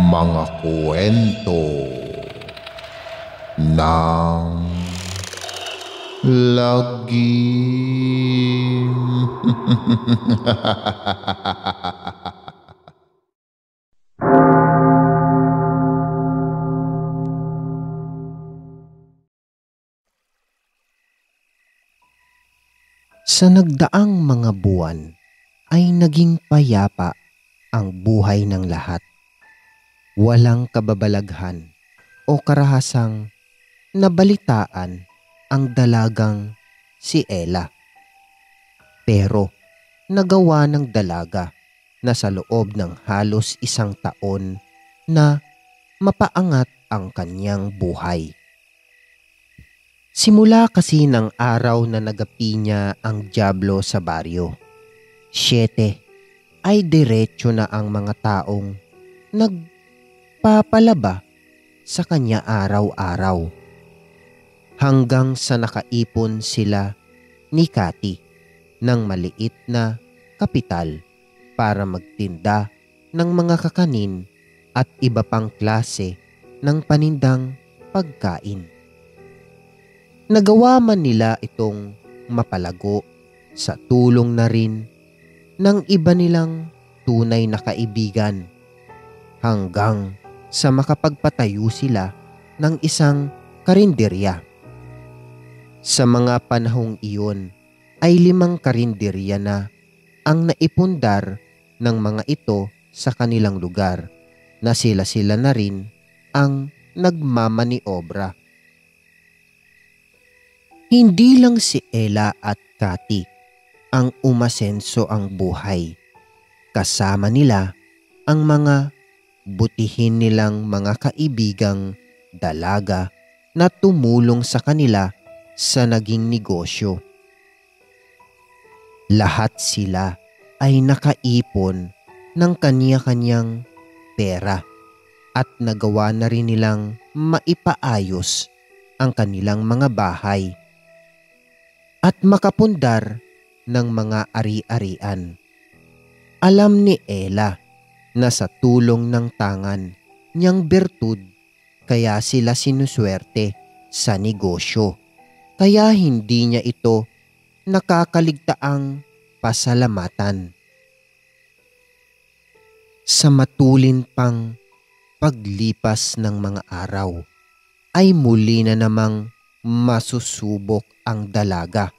Mga kwento ng lagim. Sa nagdaang mga buwan ay naging payapa ang buhay ng lahat. Walang kababalaghan o karahasang nabalitaan ang dalagang si Ella. Pero nagawa ng dalaga na sa loob ng halos 1 taon na mapaangat ang kanyang buhay. Simula kasi ng araw na nagapi niya ang dyablo sa baryo, 7 ay diretso na ang mga taong nagpapalaba sa kanya araw-araw. Hanggang sa nakaipon sila ni Cathy ng maliit na kapital para magtinda ng mga kakanin at iba pang klase ng panindang pagkain. Nagawa man nila itong mapalago sa tulong na rin ng iba nilang tunay na kaibigan hanggang sa makapagpatayo sila ng isang karinderya. Sa mga panahong iyon ay 5 karinderya na ang naipundar ng mga ito sa kanilang lugar na sila-sila na rin ang nagmamaniobra. Hindi lang si Ella at Cathy ang umasenso ang buhay. Kasama nila ang mga butihin nilang mga kaibigang dalaga na tumulong sa kanila sa naging negosyo. Lahat sila ay nakaipon ng kanya-kanyang pera at nagawa na rin nilang maipaayos ang kanilang mga bahay at makapundar ng mga ari-arian. Alam ni Ella na sa tulong ng tangan niyang bertud kaya sila sinuswerte sa negosyo, kaya hindi niya ito nakakaligtaang pasalamatan. Sa matulin pang paglipas ng mga araw ay muli na namang masusubok ang dalaga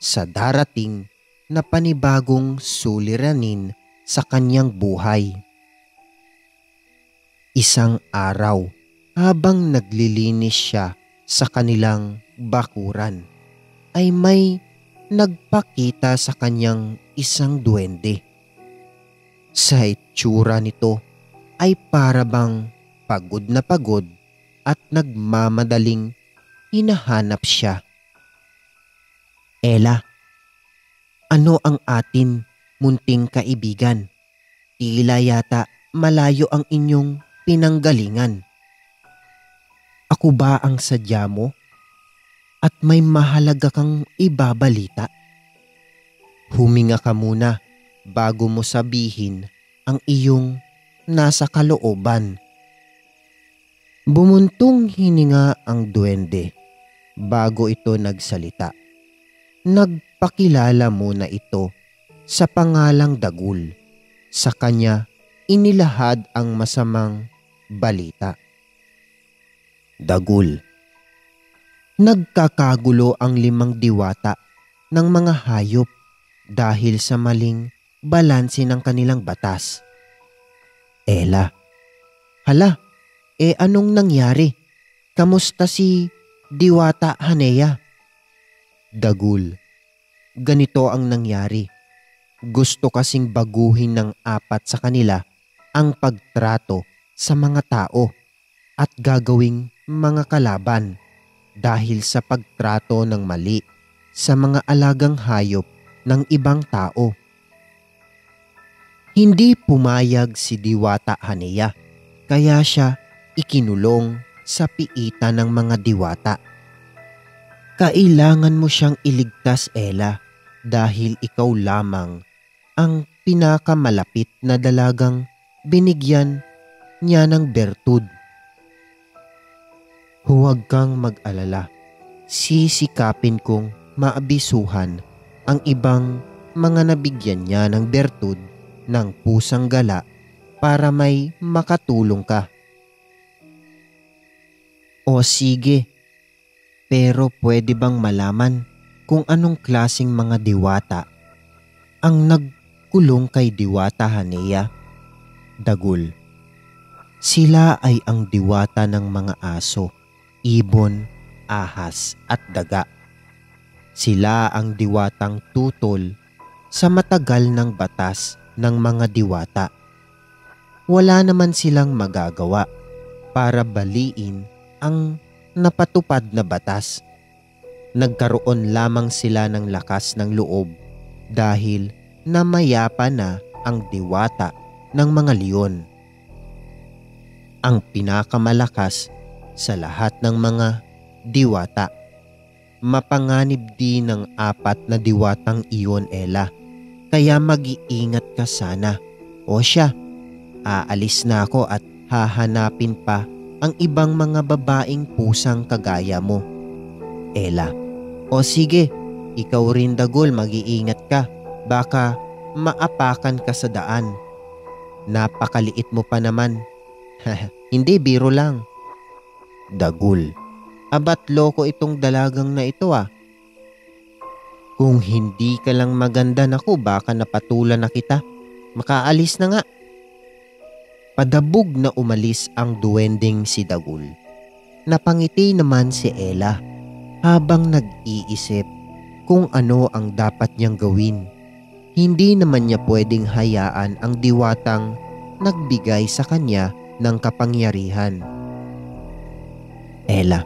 sa darating na panibagong suliranin sa kanyang buhay. Isang araw, habang naglilinis siya sa kanilang bakuran, ay may nagpakita sa kanyang isang duwende. Sa itsura nito ay para bang pagod na pagod at nagmamadaling hinahanap siya. Ella, ano ang atin, munting kaibigan? Tila yata malayo ang inyong pinanggalingan. Ako ba ang sadya mo? At may mahalaga kang ibabalita? Huminga ka muna bago mo sabihin ang iyong nasa kalooban. Bumuntong hininga ang duwende bago ito nagsalita. Nagpakilala muna ito sa pangalang Dagul. Sa kanya inilahad ang masamang balita. Dagul, nagkakagulo ang 5 diwata ng mga hayop dahil sa maling balanse ng kanilang batas. Ella, hala, anong nangyari? Kamusta si Diwata Haneya? Dagul, ganito ang nangyari. Gusto kasing baguhin ng 4 sa kanila ang pagtrato sa mga tao at gagawing mga kalaban dahil sa pagtrato ng mali sa mga alagang hayop ng ibang tao. Hindi pumayag si Diwata Haneya, kaya siya ikinulong sa piitan ng mga diwata. Kailangan mo siyang iligtas, Ella, dahil ikaw lamang ang pinakamalapit na dalagang binigyan niya ng bertud. Huwag kang mag-alala. Sisikapin kong maabisuhan ang ibang mga nabigyan niya ng bertud ng pusang gala para may makatulong ka. O sige, pero pwede bang malaman kung anong klaseng mga diwata ang nagkulong kay Diwata Haneya? Dagul. Sila ay ang diwata ng mga aso, ibon, ahas at daga. Sila ang diwatang tutol sa matagal ng batas ng mga diwata. Wala naman silang magagawa para baliin ang napatupad na batas. Nagkaroon lamang sila ng lakas ng loob dahil namayapa na ang diwata ng mga leon. Ang pinakamalakas sa lahat ng mga diwata. Mapanganib din ng 4 na diwatang iyon, Ella. Kaya mag-iingat ka sana. O siya, aalis na ako at hahanapin pa ang ibang mga babaeng pusang kagaya mo, Ella. O sige, ikaw rin Dagul, mag-iingat ka. Baka maapakan ka sa daan. Napakaliit mo pa naman. Hindi, biro lang. Dagul. Abat loko itong dalagang na ito ah. Kung hindi ka lang maganda naku, baka napatulan na kita. Makaalis na nga. Padabog na umalis ang duwending si Dagul. Napangiti naman si Ella habang nag-iisip kung ano ang dapat niyang gawin. Hindi naman niya pwedeng hayaan ang diwatang nagbigay sa kanya ng kapangyarihan. Ella,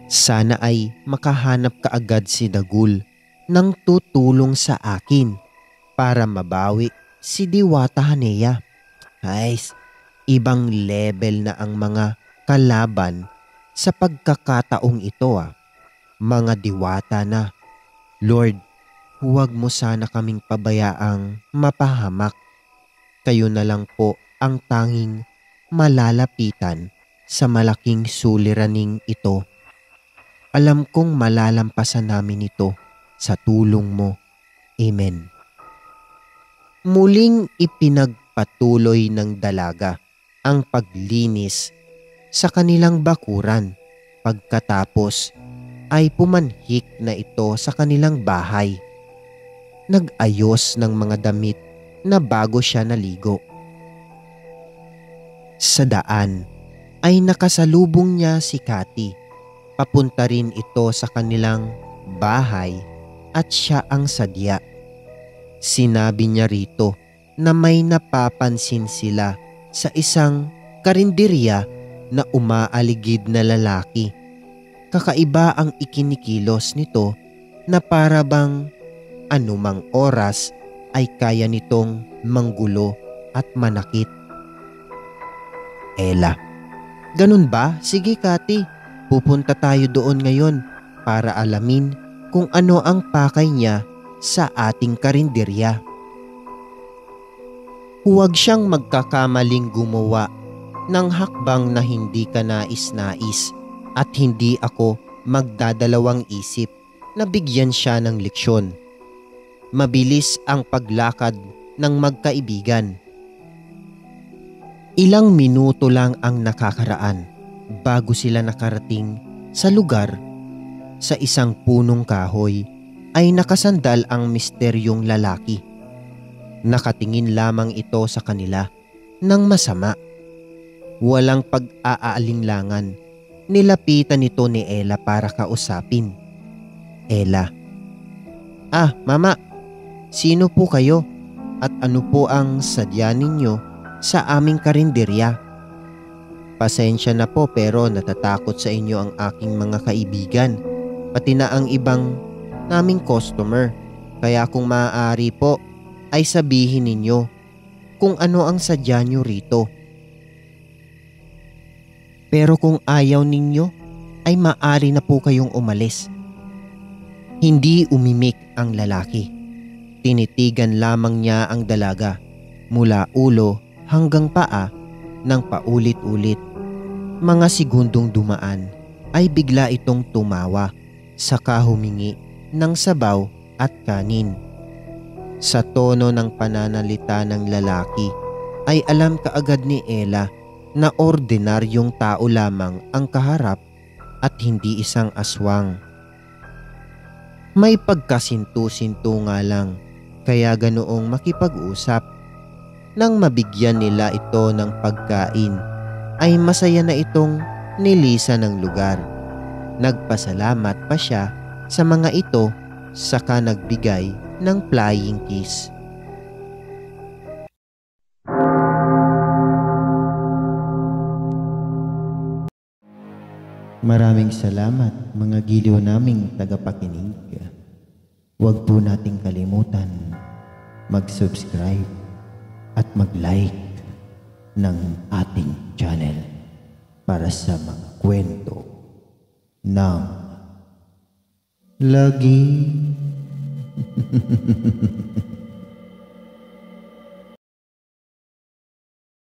sana ay makahanap ka agad si Dagul ng tutulong sa akin para mabawi si Diwata Haneya. Guys, ibang level na ang mga kalaban sa pagkakataong ito ah. Mga diwata na. Lord, huwag mo sana kaming pabayaang mapahamak. Kayo na lang po ang tanging malalapitan sa malaking suliraning ito. Alam kong malalampasan namin ito sa tulong mo. Amen. Muling ipinagpatuloy ng dalaga ang paglinis sa kanilang bakuran. Pagkatapos ay pumanhik na ito sa kanilang bahay. Nag-ayos ng mga damit na bago siya naligo. Sa daan ay nakasalubong niya si Cathy. Papunta rin ito sa kanilang bahay at siya ang sadya. Sinabi niya rito na may napapansin sila sa isang karinderya na umaaligid na lalaki. Kakaiba ang ikinikilos nito na para bang anumang oras ay kaya nitong manggulo at manakit. Ella, ganun ba? Sige Cathy, pupunta tayo doon ngayon para alamin kung ano ang pakay niya sa ating karinderya. Huwag siyang magkakamaling gumawa ng hakbang na hindi ka nais-nais at hindi ako magdadalawang isip na bigyan siya ng leksyon. Mabilis ang paglakad ng magkaibigan. Ilang minuto lang ang nakakaraan bago sila nakarating sa lugar. Sa isang punong kahoy ay nakasandal ang misteryong lalaki. Nakatingin lamang ito sa kanila ng masama. Walang pag-aalinlangan. Nilapitan ito ni Ella para kausapin. Ella, Mama, sino po kayo at ano po ang sadya ninyo sa aming karinderya? Pasensya na po pero natatakot sa inyo ang aking mga kaibigan, pati na ang ibang naming customer. Kaya kung maaari po ay sabihin ninyo kung ano ang sadya nyo rito. Pero kung ayaw ninyo ay maaari na po kayong umalis. Hindi umimik ang lalaki. Tinitigan lamang niya ang dalaga mula ulo hanggang paa ng paulit-ulit. Mga segundong dumaan ay bigla itong tumawa, saka humingi ng sabaw at kanin. Sa tono ng pananalita ng lalaki ay alam kaagad ni Ella na ordinaryong tao lamang ang kaharap at hindi isang aswang. May pagkasintu-sintu nga lang, kaya ganoong makipag-usap. Nang mabigyan nila ito ng pagkain, ay masaya na itong nilisan ng lugar. Nagpasalamat pa siya sa mga ito, saka nagbigay ng flying kiss. Maraming salamat mga giliw naming tagapakinig. Huwag po nating kalimutan mag-subscribe at mag-like ng ating channel para sa mga kwento ng lagi.